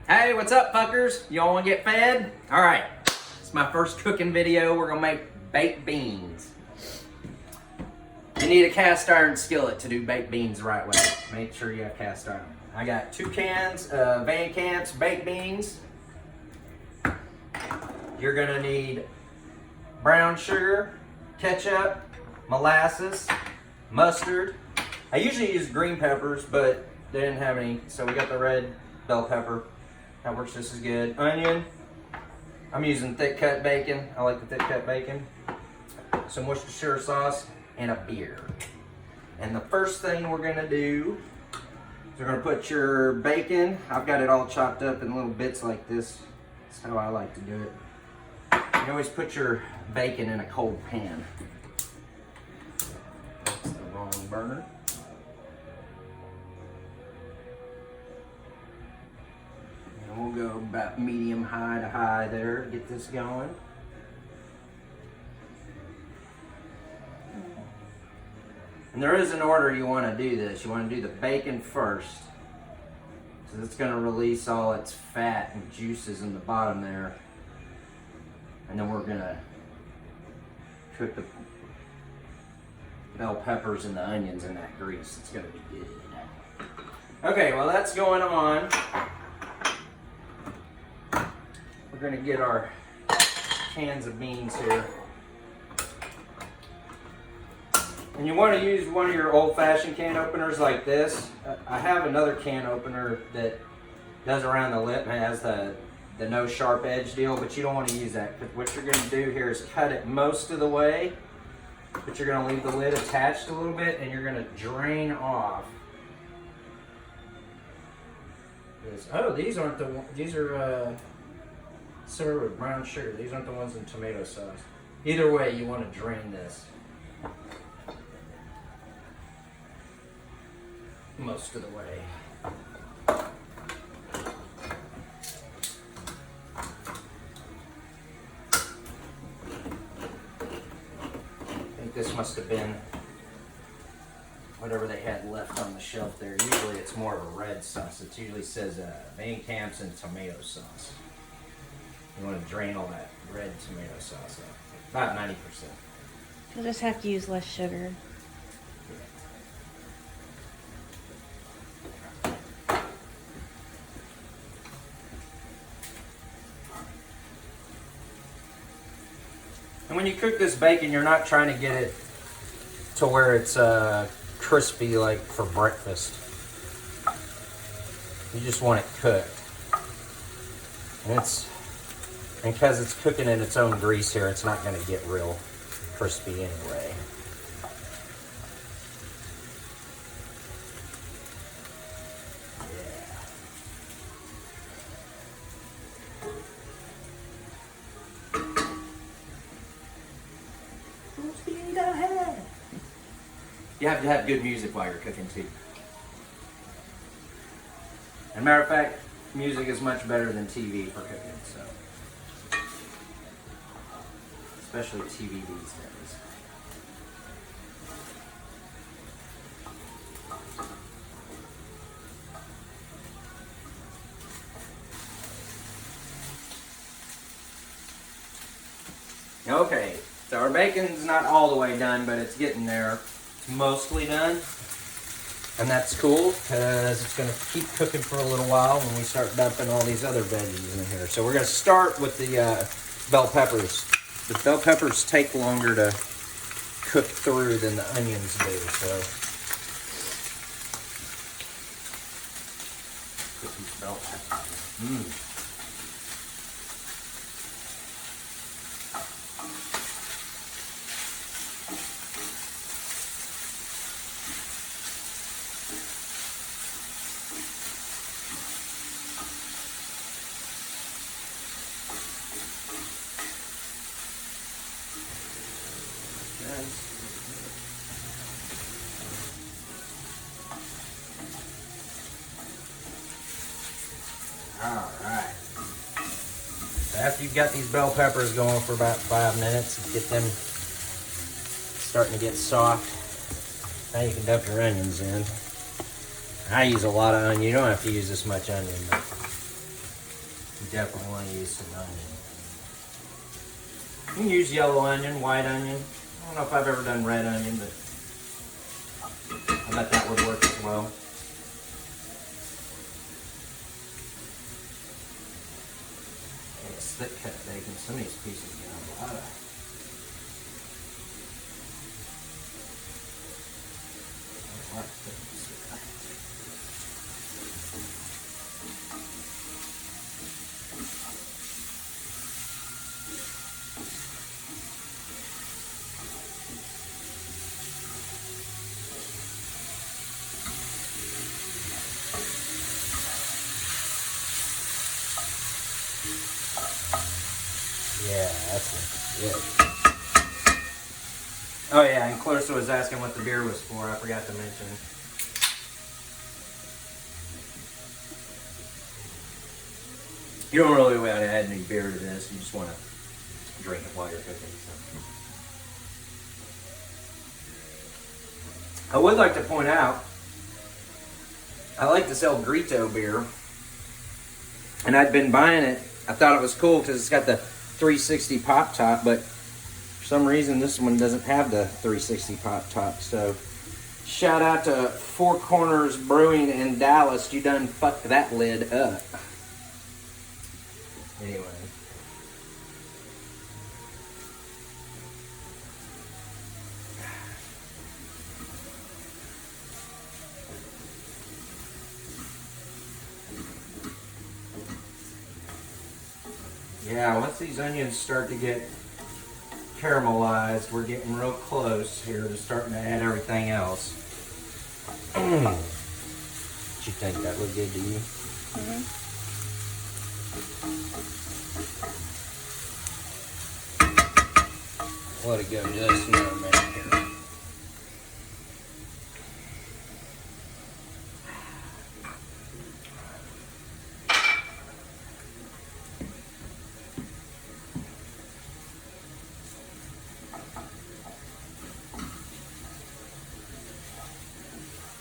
Hey, what's up, fuckers? Y'all wanna get fed? All right, it's my first cooking video. We're gonna make baked beans. You need a cast iron skillet to do baked beans the right way. Make sure you have cast iron. I got 2 cans of Van Camp's baked beans. You're gonna need brown sugar, ketchup, molasses, mustard. I usually use green peppers, but they didn't have any, so we got the red bell pepper. That works just as good. Onion. I'm using thick cut bacon. I like the thick cut bacon. Some Worcestershire sauce and a beer. And the first thing we're gonna do is we're gonna put your bacon. I've got it all chopped up in little bits like this. That's how I like to do it. You always put your bacon in a cold pan. That's the wrong burner. And we'll go about medium high to high there to get this going. And there is an order you want to do this. You want to do the bacon first. So it's going to release all its fat and juices in the bottom there. And then we're going to cook the bell peppers and the onions in that grease. It's going to be good. Okay, while that's going on, we're going to get our cans of beans here. And you want to use one of your old-fashioned can openers like this. I have another can opener that does around the lip and has the no sharp edge deal, but you don't want to use that. Because what you're going to do here is cut it most of the way, but you're going to leave the lid attached a little bit, and you're going to drain off this. Oh, these aren't the ones. These are served with brown sugar. These aren't the ones in tomato sauce. Either way, you want to drain this most of the way. I think this must have been whatever they had left on the shelf there. Usually it's more of a red sauce. It usually says Van Camp's and tomato sauce. You want to drain all that red tomato sauce out. About 90%. You'll just have to use less sugar. And when you cook this bacon, you're not trying to get it to where it's crispy like for breakfast. You just want it cooked. And because it's cooking in its own grease here, it's not going to get real crispy anyway. You have to have good music while you're cooking too. As a matter of fact, music is much better than TV for cooking, so. Especially TV these days. Okay, so our bacon's not all the way done, but it's getting there. It's mostly done. And that's cool, because it's going to keep cooking for a little while when we start dumping all these other veggies in here. So we're going to start with the bell peppers. The bell peppers take longer to cook through than the onions do, so. Put these bell peppers. Alright. So after you've got these bell peppers going for about 5 minutes, get them starting to get soft, now you can dump your onions in. I use a lot of onion. You don't have to use this much onion, but You definitely want to use some onion. You can use yellow onion, white onion. I don't know if I've ever done red onion, but I bet that would work as well. Okay, it's thick cut bacon. Some of these pieces get a lot of. Yeah, that's good. Oh yeah, and Clarissa was asking what the beer was for. I forgot to mention. You don't really want to add any beer to this. You just want to drink it while you're cooking. So. I would like to point out, I like to sell Grito beer, and I'd been buying it. I thought it was cool because it's got the 360 pop top, but for some reason this one doesn't have the 360 pop top. So shout out to Four Corners Brewing in Dallas. You done fucked that lid up. Anyway. Yeah, once these onions start to get caramelized, we're getting real close here to starting to add everything else. Did you think that looked good to you? Mm-hmm. Let it go just a minute here.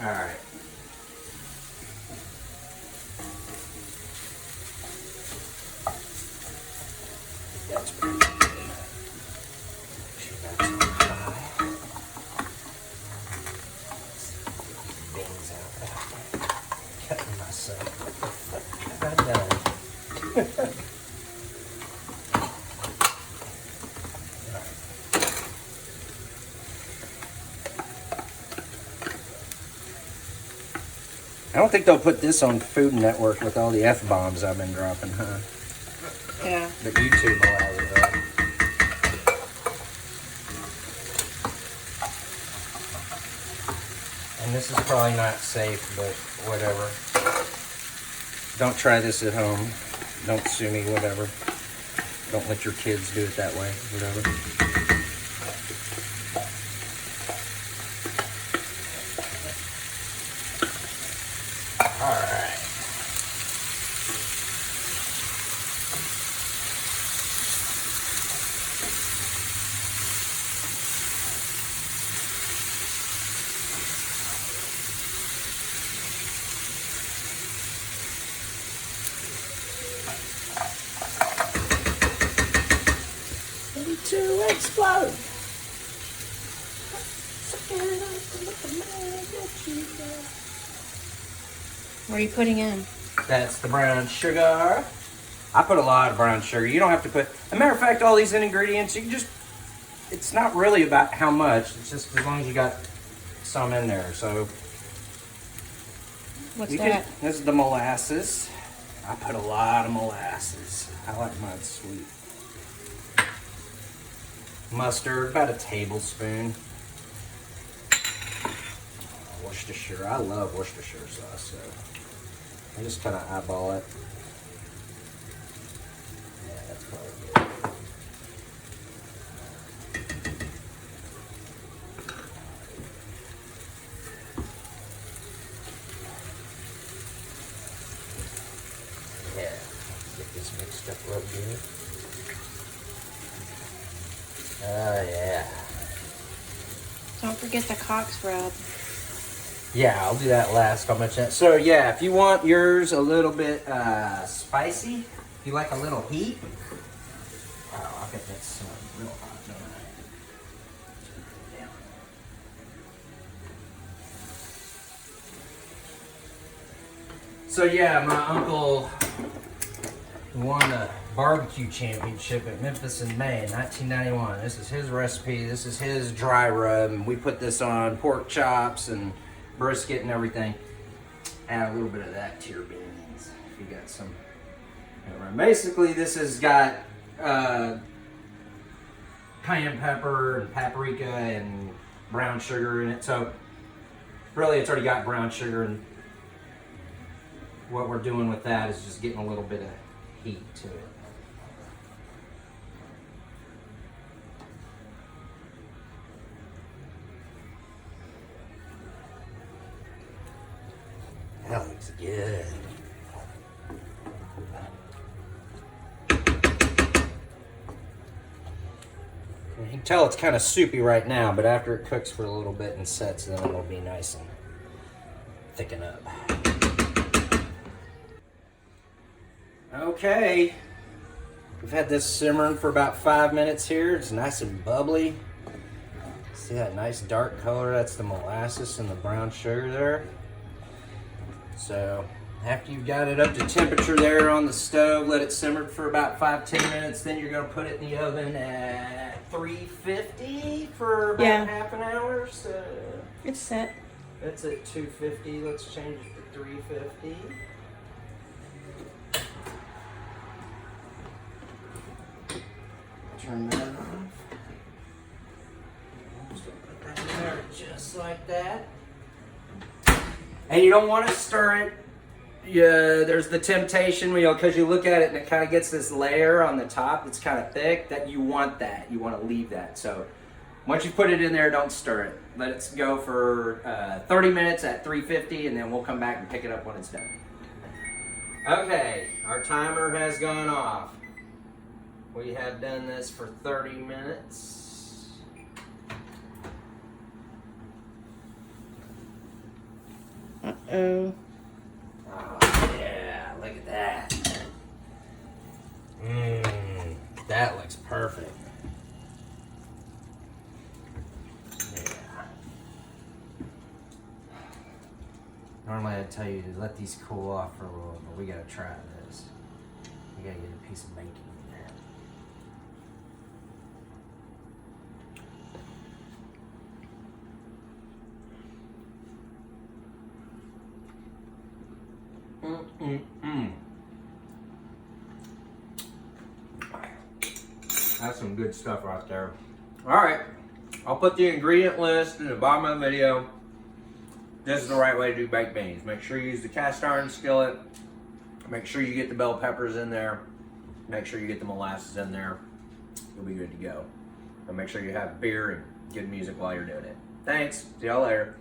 All right. That's pretty good. She got some high. Beans out. Cutting myself. What have I done? I don't think they'll put this on Food Network with all the F-bombs I've been dropping, huh? Yeah. But YouTube allows it, right? And this is probably not safe, but whatever. Don't try this at home. Don't sue me, whatever. Don't let your kids do it that way, whatever. Alright. Ready to explode. What are you putting in? That's the brown sugar. I put a lot of brown sugar. You don't have to put, as a matter of fact, all these ingredients, you can just, it's not really about how much. It's just as long as you got some in there. So, What's that? This is the molasses. I put a lot of molasses. I like mine sweet. Mustard, about a tablespoon. Worcestershire. I love Worcestershire sauce, so I just kind of eyeball it. Yeah, that's probably good. Yeah, get this mixed up real good. Oh, yeah. Don't forget the Cox rub. Yeah, I'll do that last. I'll mention that. So, yeah, if you want yours a little bit spicy, If you like a little heat. Oh, I bet that's real hot, don't I? Yeah. So yeah, my uncle won a barbecue championship at Memphis in May 1991. This is his recipe. This is his dry rub. We put this on pork chops and brisket and everything. Add a little bit of that to your beans if you got some. Basically, this has got cayenne pepper and paprika and brown sugar in it. So really, it's already got brown sugar, and what we're doing with that is just getting a little bit of heat to it. That looks good. You can tell it's kind of soupy right now, but after it cooks for a little bit and sets, then it'll be nice and thicken up. Okay, we've had this simmering for about 5 minutes here. It's nice and bubbly. See that nice dark color? That's the molasses and the brown sugar there. So after you've got it up to temperature there on the stove, let it simmer for about 5-10 minutes. Then you're going to put it in the oven at 350 for about half an hour. So it's set. It's at 250. Let's change it to 350. Turn that off. Just put that in there just like that. And you don't want to stir it. Yeah, there's the temptation, because you look at it and it kind of gets this layer on the top that's kind of thick. That you want that. You want to leave that. So once you put it in there, don't stir it. Let it go for 30 minutes at 350, and then we'll come back and pick it up when it's done. Okay, our timer has gone off. We have done this for 30 minutes. Uh-oh. Oh, yeah, look at that. That looks perfect. Yeah. Normally I'd tell you to let these cool off for a little, but we gotta try this. We gotta get a piece of bacon in there. That's some good stuff right there. Alright, I'll put the ingredient list in the bottom of the video. This is the right way to do baked beans. Make sure you use the cast iron skillet. Make sure you get the bell peppers in there. Make sure you get the molasses in there. You'll be good to go. And make sure you have beer and good music while you're doing it. Thanks. See y'all later.